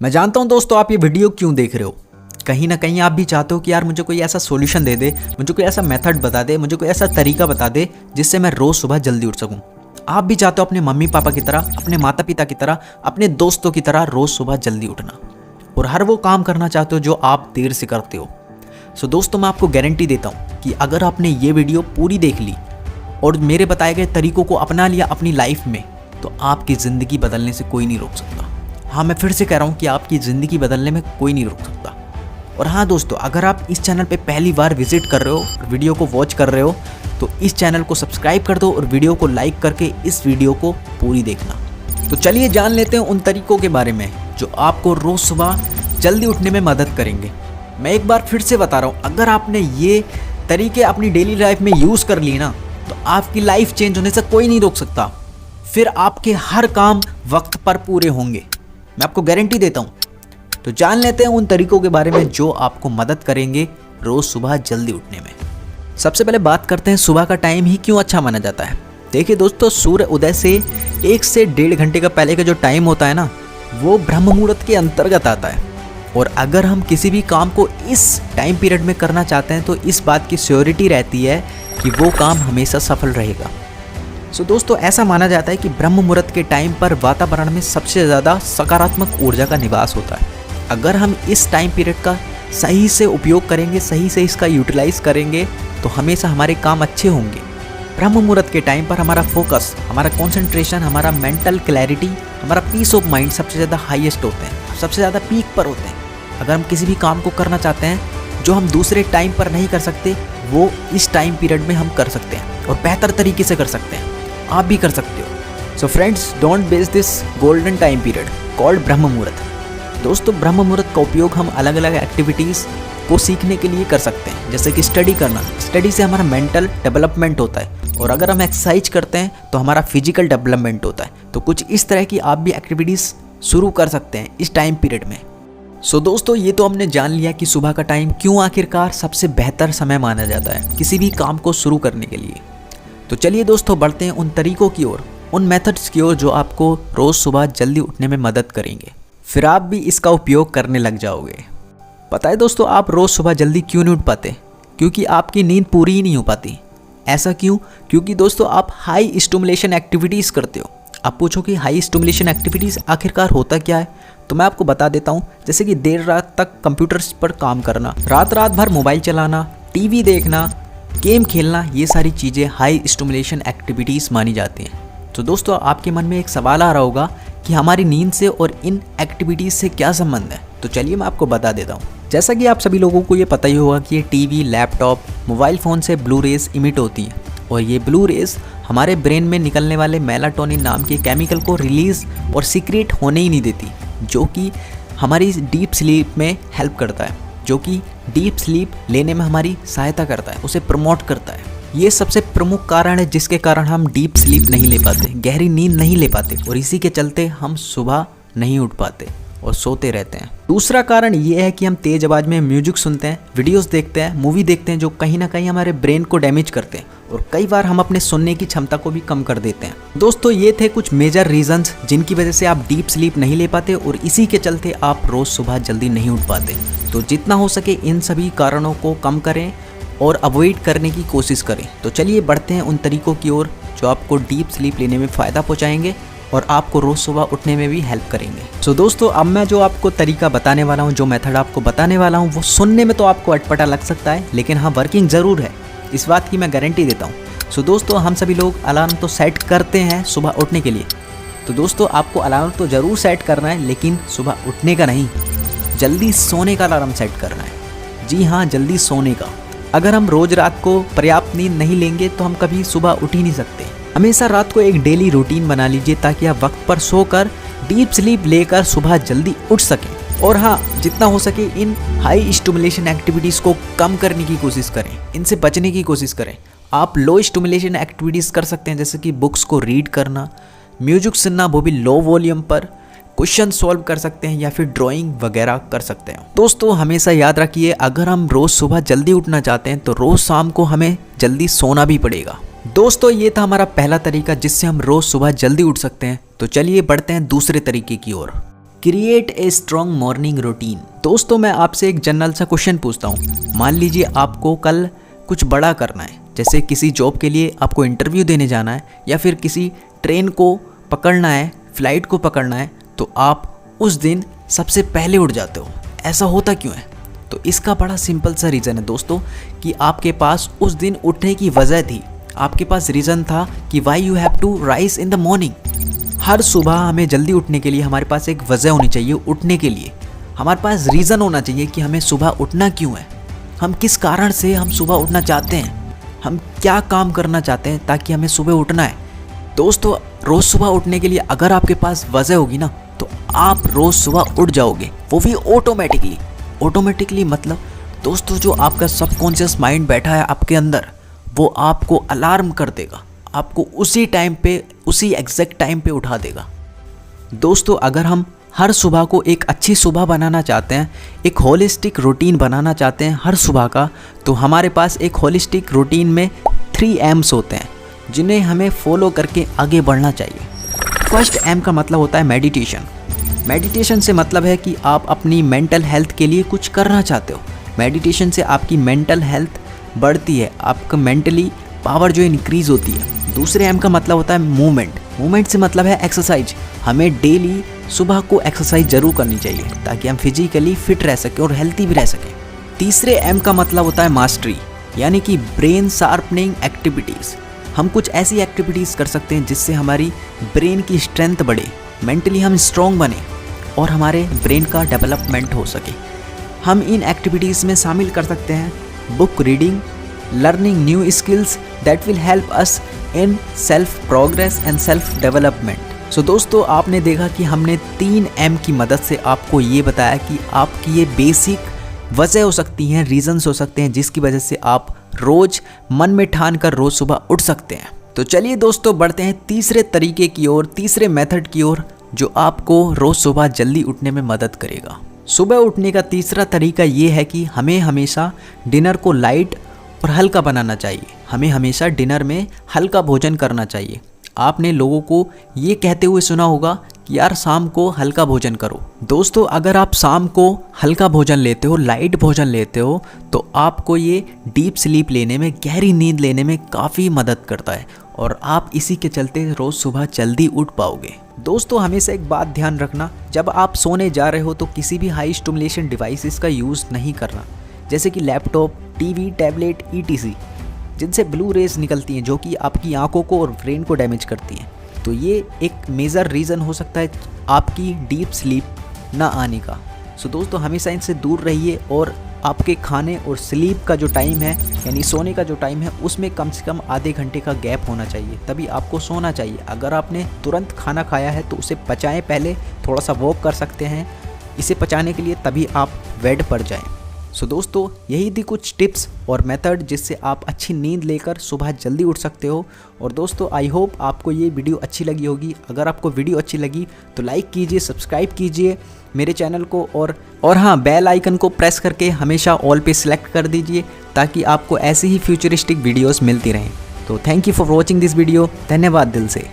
मैं जानता हूं दोस्तों आप ये वीडियो क्यों देख रहे हो। कहीं ना कहीं आप भी चाहते हो कि यार मुझे कोई ऐसा सॉल्यूशन दे दे, मुझे कोई ऐसा मेथड बता दे, मुझे कोई ऐसा तरीका बता दे जिससे मैं रोज़ सुबह जल्दी उठ सकूं। आप भी चाहते हो अपने मम्मी पापा की तरह, अपने माता पिता की तरह, अपने दोस्तों की तरह रोज़ सुबह जल्दी उठना और हर वो काम करना चाहते हो जो आप देर से करते हो। सो दोस्तों मैं आपको गारंटी देता हूँ कि अगर आपने ये वीडियो पूरी देख ली और मेरे बताए गए तरीकों को अपना लिया अपनी लाइफ में, तो आपकी ज़िंदगी बदलने से कोई नहीं रोक सकता। हाँ, मैं फिर से कह रहा हूँ कि आपकी ज़िंदगी बदलने में कोई नहीं रोक सकता। और हाँ दोस्तों, अगर आप इस चैनल पे पहली बार विजिट कर रहे हो और वीडियो को वॉच कर रहे हो तो इस चैनल को सब्सक्राइब कर दो और वीडियो को लाइक करके इस वीडियो को पूरी देखना। तो चलिए जान लेते हैं उन तरीकों के बारे में जो आपको रोज़ सुबह जल्दी उठने में मदद करेंगे। मैं एक बार फिर से बता रहा हूँ, अगर आपने ये तरीके अपनी डेली लाइफ में यूज़ कर लिए ना तो आपकी लाइफ चेंज होने से कोई नहीं रोक सकता। फिर आपके हर काम वक्त पर पूरे होंगे, मैं आपको गारंटी देता हूँ। तो जान लेते हैं उन तरीकों के बारे में जो आपको मदद करेंगे रोज़ सुबह जल्दी उठने में। सबसे पहले बात करते हैं सुबह का टाइम ही क्यों अच्छा माना जाता है। देखिए दोस्तों, सूर्य उदय से 1 से 1.5 घंटे का पहले का जो टाइम होता है ना, वो ब्रह्म मुहूर्त के अंतर्गत आता है। और अगर हम किसी भी काम को इस टाइम पीरियड में करना चाहते हैं तो इस बात की श्योरिटी रहती है कि वो काम हमेशा सफल रहेगा। सो दोस्तों, ऐसा माना जाता है कि ब्रह्म मुहूर्त के टाइम पर वातावरण में सबसे ज़्यादा सकारात्मक ऊर्जा का निवास होता है। अगर हम इस टाइम पीरियड का सही से उपयोग करेंगे, सही से इसका यूटिलाइज करेंगे तो हमेशा हमारे काम अच्छे होंगे। ब्रह्म मुहूर्त के टाइम पर हमारा फोकस, हमारा कॉन्सेंट्रेशन, हमारा मेंटल क्लैरिटी, हमारा पीस ऑफ माइंड सबसे ज़्यादा हाईएस्ट होते हैं, सबसे ज़्यादा पीक पर होते हैं। अगर हम किसी भी काम को करना चाहते हैं जो हम दूसरे टाइम पर नहीं कर सकते, वो इस टाइम पीरियड में हम कर सकते हैं और बेहतर तरीके से कर सकते हैं। आप भी कर सकते हो। So friends, don't waste this golden time period called Brahma muhurta. दोस्तों, ब्रह्म मुहूर्त का उपयोग हम अलग अलग एक्टिविटीज़ को सीखने के लिए कर सकते हैं, जैसे कि स्टडी करना। स्टडी से हमारा मेंटल डेवलपमेंट होता है और अगर हम एक्सरसाइज करते हैं तो हमारा फिजिकल डेवलपमेंट होता है। तो कुछ इस तरह की आप भी एक्टिविटीज़ शुरू कर सकते हैं इस टाइम पीरियड में। सो दोस्तों, ये तो हमने जान लिया कि सुबह का टाइम क्यों आखिरकार सबसे बेहतर समय माना जाता है किसी भी काम को शुरू करने के लिए। तो चलिए दोस्तों, बढ़ते हैं उन तरीकों की ओर, उन मेथड्स की ओर जो आपको रोज़ सुबह जल्दी उठने में मदद करेंगे। फिर आप भी इसका उपयोग करने लग जाओगे। पता है दोस्तों, आप रोज़ सुबह जल्दी क्यों नहीं उठ पाते? क्योंकि आपकी नींद पूरी ही नहीं हो पाती। ऐसा क्यों? क्योंकि दोस्तों आप हाई स्टिमुलेशन एक्टिविटीज़ करते हो। आप पूछो कि हाई स्टिमुलेशन एक्टिविटीज़ आखिरकार होता क्या है? तो मैं आपको बता देता हूँ। जैसे कि देर रात तक कंप्यूटर्स पर काम करना, रात भर मोबाइल चलाना, टीवी देखना, गेम खेलना, ये सारी चीज़ें हाई स्टिमुलेशन एक्टिविटीज़ मानी जाती हैं। तो दोस्तों, आपके मन में एक सवाल आ रहा होगा कि हमारी नींद से और इन एक्टिविटीज़ से क्या संबंध है। तो चलिए मैं आपको बता देता हूँ। जैसा कि आप सभी लोगों को ये पता ही होगा कि ये टीवी, लैपटॉप, मोबाइल फ़ोन से ब्लू रेज इमिट होती हैं और ये ब्लू रेज हमारे ब्रेन में निकलने वाले मेलाटोनिन नाम के केमिकल को रिलीज़ और सीक्रेट होने ही नहीं देती, जो कि हमारी डीप स्लीप में हेल्प करता है, जो कि डीप स्लीप लेने में हमारी सहायता करता है, उसे प्रमोट करता है। ये सबसे प्रमुख कारण है जिसके कारण हम डीप स्लीप नहीं ले पाते, गहरी नींद नहीं ले पाते और इसी के चलते हम सुबह नहीं उठ पाते और सोते रहते हैं। दूसरा कारण ये है कि हम तेज़ आवाज़ में म्यूजिक सुनते हैं, वीडियोस देखते हैं, मूवी देखते हैं, जो कहीं ना कहीं हमारे ब्रेन को डैमेज करते हैं और कई बार हम अपने सुनने की क्षमता को भी कम कर देते हैं। दोस्तों, ये थे कुछ मेजर रीजंस जिनकी वजह से आप डीप स्लीप नहीं ले पाते और इसी के चलते आप रोज़ सुबह जल्दी नहीं उठ पाते। तो जितना हो सके इन सभी कारणों को कम करें और अवॉइड करने की कोशिश करें। तो चलिए बढ़ते हैं उन तरीकों की ओर जो आपको डीप स्लीप लेने में फ़ायदा पहुँचाएंगे और आपको रोज़ सुबह उठने में भी हेल्प करेंगे। सो दोस्तों, अब मैं जो आपको तरीका बताने वाला हूँ, जो मेथड आपको बताने वाला हूँ, वो सुनने में तो आपको अटपटा लग सकता है, लेकिन हाँ वर्किंग ज़रूर है, इस बात की मैं गारंटी देता हूँ। सो दोस्तों, हम सभी लोग अलार्म तो सेट करते हैं सुबह उठने के लिए। तो दोस्तों, आपको अलार्म तो ज़रूर सेट करना है, लेकिन सुबह उठने का नहीं, जल्दी सोने का अलार्म सेट करना है। जी हाँ, जल्दी सोने का। अगर हम रोज़ रात को पर्याप्त नींद नहीं लेंगे तो हम कभी सुबह उठ ही नहीं सकते। हमेशा रात को एक डेली रूटीन बना लीजिए ताकि आप वक्त पर सोकर डीप स्लीप लेकर सुबह जल्दी उठ सकें। और हाँ, जितना हो सके इन हाई स्टिमुलेशन एक्टिविटीज़ को कम करने की कोशिश करें, इनसे बचने की कोशिश करें। आप लो स्टिमुलेशन एक्टिविटीज़ कर सकते हैं, जैसे कि बुक्स को रीड करना, म्यूजिक सुनना, वो भी लो वॉल्यूम पर, क्वेश्चन सॉल्व कर सकते हैं या फिर ड्राइंग वगैरह कर सकते हैं। दोस्तों, हमेशा याद रखिए, अगर हम रोज़ सुबह जल्दी उठना चाहते हैं तो रोज़ शाम को हमें जल्दी सोना भी पड़ेगा। दोस्तों, ये था हमारा पहला तरीका जिससे हम रोज़ सुबह जल्दी उठ सकते हैं। तो चलिए बढ़ते हैं दूसरे तरीके की ओर। Create a strong morning routine. दोस्तों मैं आपसे एक जनरल सा क्वेश्चन पूछता हूँ। मान लीजिए आपको कल कुछ बड़ा करना है, जैसे किसी जॉब के लिए आपको इंटरव्यू देने जाना है या फिर किसी ट्रेन को पकड़ना है, फ्लाइट को पकड़ना है, तो आप उस दिन सबसे पहले उठ जाते हो। ऐसा होता क्यों है? तो इसका बड़ा सिंपल सा रीज़न है दोस्तों कि आपके पास उस दिन उठने की वजह थी। आपके पास रीज़न था कि why you have to rise in the morning. हर सुबह हमें जल्दी उठने के लिए हमारे पास एक वजह होनी चाहिए। उठने के लिए हमारे पास रीज़न होना चाहिए कि हमें सुबह उठना क्यों है, हम किस कारण से हम सुबह उठना चाहते हैं, हम क्या काम करना चाहते हैं ताकि हमें सुबह उठना है। दोस्तों रोज़ सुबह उठने के लिए अगर आपके पास वजह होगी ना, तो आप रोज़ सुबह उठ जाओगे, वो भी ऑटोमेटिकली। मतलब दोस्तों जो आपका सबकॉन्शियस माइंड बैठा है आपके अंदर, वो आपको अलार्म कर देगा, आपको उसी टाइम पे, उसी एग्जैक्ट टाइम पे उठा देगा। दोस्तों अगर हम हर सुबह को एक अच्छी सुबह बनाना चाहते हैं, एक होलिस्टिक रूटीन बनाना चाहते हैं हर सुबह का, तो हमारे पास एक होलिस्टिक रूटीन में 3 M's होते हैं जिन्हें हमें फॉलो करके आगे बढ़ना चाहिए। फर्स्ट M का मतलब होता है मेडिटेशन। मेडिटेशन से मतलब है कि आप अपनी मेंटल हेल्थ के लिए कुछ करना चाहते हो। मेडिटेशन से आपकी मेंटल हेल्थ बढ़ती है, आपका मेंटली पावर जो इंक्रीज होती है। दूसरे M का मतलब होता है मूवमेंट। मूवमेंट से मतलब है एक्सरसाइज। हमें डेली सुबह को एक्सरसाइज जरूर करनी चाहिए ताकि हम फिजिकली फिट रह सकें और हेल्थी भी रह सकें। तीसरे M का मतलब होता है मास्टरी, यानी कि ब्रेन शार्पनिंग एक्टिविटीज़। हम कुछ ऐसी एक्टिविटीज़ कर सकते हैं जिससे हमारी ब्रेन की स्ट्रेंथ बढ़े, मेंटली हम स्ट्रॉन्ग बने और हमारे ब्रेन का डेवलपमेंट हो सके। हम इन एक्टिविटीज़ में शामिल कर सकते हैं book reading, learning new skills that will help us in self progress and self development. So दोस्तों आपने देखा कि हमने 3 M की मदद से आपको ये बताया कि आपकी ये बेसिक वजह हो सकती हैं, रीजंस हो सकते हैं जिसकी वजह से आप रोज़ मन में ठान कर रोज़ सुबह उठ सकते हैं। तो चलिए दोस्तों बढ़ते हैं तीसरे तरीके की ओर, तीसरे मेथड की ओर जो आपको रोज़ सुबह जल्दी उठने में मदद करेगा। सुबह उठने का तीसरा तरीका ये है कि हमें हमेशा डिनर को लाइट और हल्का बनाना चाहिए। हमें हमेशा डिनर में हल्का भोजन करना चाहिए। आपने लोगों को ये कहते हुए सुना होगा कि यार शाम को हल्का भोजन करो। दोस्तों अगर आप शाम को हल्का भोजन लेते हो, लाइट भोजन लेते हो, तो आपको ये डीप स्लीप लेने में, गहरी नींद लेने में काफ़ी मदद करता है और आप इसी के चलते रोज़ सुबह जल्दी उठ पाओगे। दोस्तों हमेशा एक बात ध्यान रखना, जब आप सोने जा रहे हो तो किसी भी हाई स्टिमुलेशन डिवाइसेस का यूज़ नहीं करना, जैसे कि लैपटॉप, टीवी, टैबलेट ETC, जिनसे ब्लू रेज निकलती हैं जो कि आपकी आंखों को और ब्रेन को डैमेज करती हैं। तो ये एक मेजर रीज़न हो सकता है आपकी डीप स्लीप ना आने का। सो दोस्तों हमेशा इनसे दूर रहिए और आपके खाने और स्लीप का जो टाइम है, यानी सोने का जो टाइम है, उसमें कम से कम आधे घंटे का गैप होना चाहिए, तभी आपको सोना चाहिए। अगर आपने तुरंत खाना खाया है तो उसे पचाएं, पहले थोड़ा सा वॉक कर सकते हैं इसे पचाने के लिए, तभी आप बेड पर जाएं। सो दोस्तों यही थी कुछ टिप्स और मेथड जिससे आप अच्छी नींद लेकर सुबह जल्दी उठ सकते हो। और दोस्तों आई होप आपको ये वीडियो अच्छी लगी होगी। अगर आपको वीडियो अच्छी लगी तो लाइक कीजिए, सब्सक्राइब कीजिए मेरे चैनल को और हाँ बेल आइकन को प्रेस करके हमेशा ऑल पे सिलेक्ट कर दीजिए ताकि आपको ऐसे ही फ्यूचरिस्टिक वीडियोस मिलती रहें। तो thank you for watching this video. धन्यवाद दिल से।